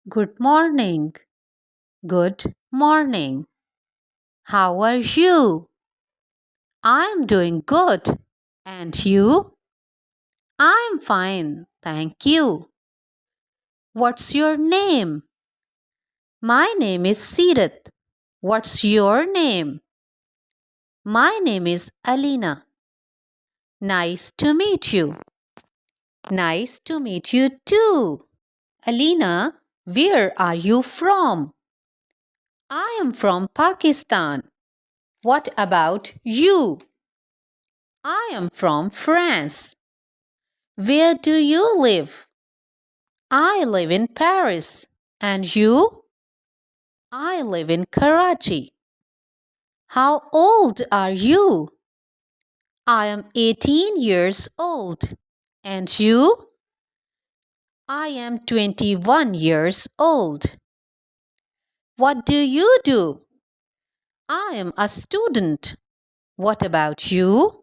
Good morning. Good morning. How are you? I'm doing good. And you? I'm fine. Thank you. What's your name? My name is Seerath. What's your name? My name is Alina. Nice to meet you. Nice to meet you too. Alina, where are you from? I am from Pakistan. What about you? I am from France. Where do you live? I live in Paris. And you? I live in Karachi. How old are you? I am 18 years old. And you? I am 21 years old. What do you do? I am a student. What about you?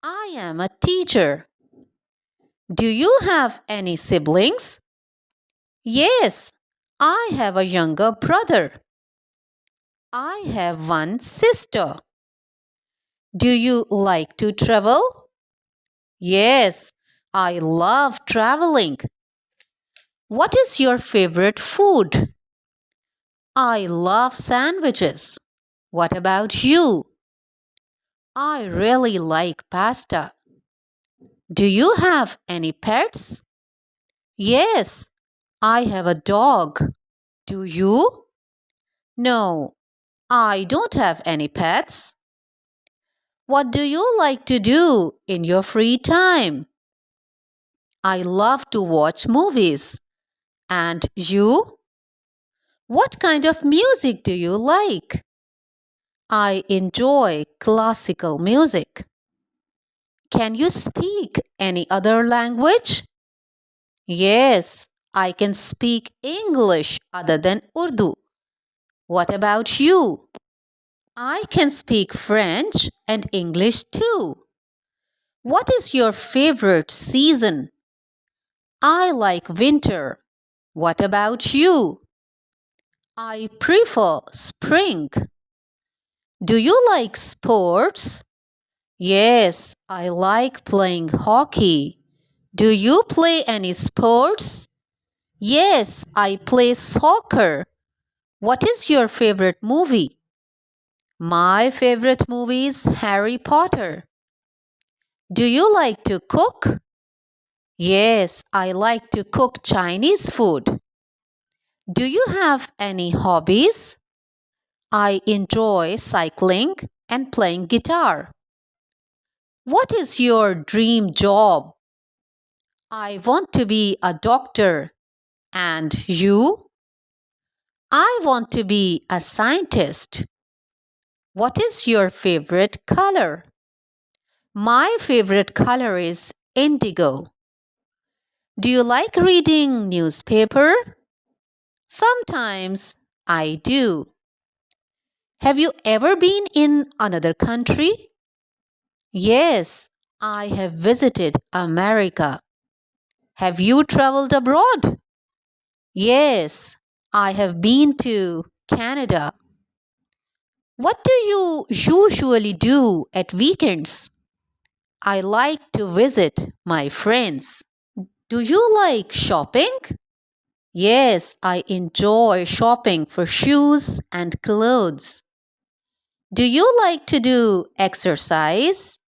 I am a teacher. Do you have any siblings? Yes, I have a younger brother. I have one sister. Do you like to travel? Yes, I love traveling. What is your favorite food? I love sandwiches. What about you? I really like pasta. Do you have any pets? Yes, I have a dog. Do you? No, I don't have any pets. What do you like to do in your free time? I love to watch movies. And you? What kind of music do you like? I enjoy classical music. Can you speak any other language? Yes, I can speak English other than Urdu. What about you? I can speak French and English too. What is your favorite season? I like winter. What about you? I prefer spring. Do you like sports? Yes, I like playing hockey. Do you play any sports? Yes, I play soccer. What is your favorite movie? My favorite movie is Harry Potter. Do you like to cook? Yes, I like to cook Chinese food. Do you have any hobbies? I enjoy cycling and playing guitar. What is your dream job? I want to be a doctor. And you? I want to be a scientist. What is your favorite color? My favorite color is indigo. Do you like reading newspaper? Sometimes I do. Have you ever been in another country? Yes, I have visited America. Have you traveled abroad? Yes, I have been to Canada. What do you usually do at weekends? I like to visit my friends. Do you like shopping? Yes, I enjoy shopping for shoes and clothes. Do you like to do exercise?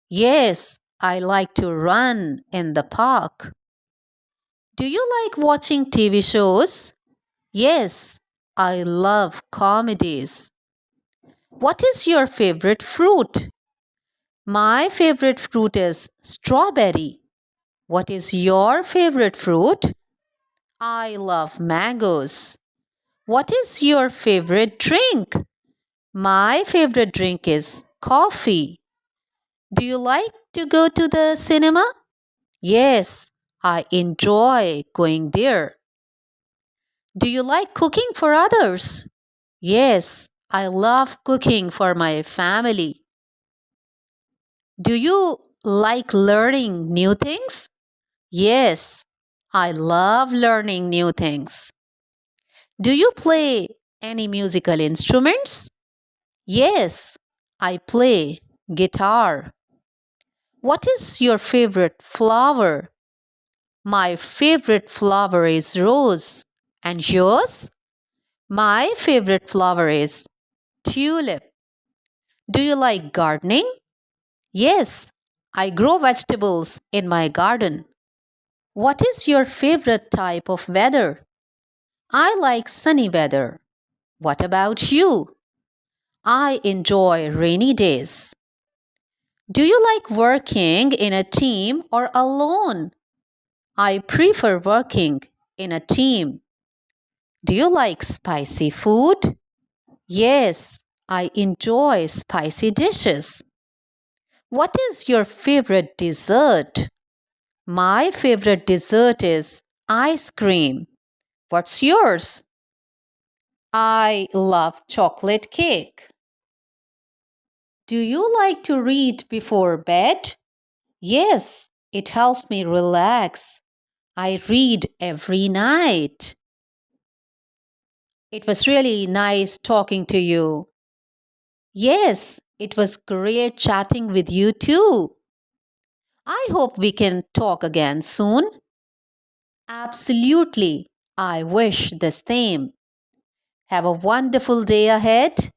Yes, I like to run in the park. Do you like watching TV shows? Yes, I love comedies. What is your favorite fruit? My favorite fruit is strawberry. What is your favorite fruit? I love mangoes. What is your favorite drink? My favorite drink is coffee. Do you like to go to the cinema? Yes, I enjoy going there. Do you like cooking for others? Yes, I love cooking for my family. Do you like learning new things? Yes, I love learning new things. Do you play any musical instruments? Yes, I play guitar. What is your favorite flower? My favorite flower is rose. And yours? My favorite flower is tulip. Do you like gardening? Yes, I grow vegetables in my garden. What is your favorite type of weather? I like sunny weather. What about you? I enjoy rainy days. Do you like working in a team or alone? I prefer working in a team. Do you like spicy food? Yes, I enjoy spicy dishes. What is your favorite dessert? My favorite dessert is ice cream. What's yours? I love chocolate cake. Do you like to read before bed? Yes, it helps me relax. I read every night. It was really nice talking to you. Yes, it was great chatting with you too. I hope we can talk again soon. Absolutely. I wish the same. Have a wonderful day ahead.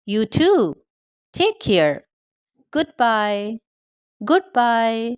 You too. Take care. Goodbye. Goodbye.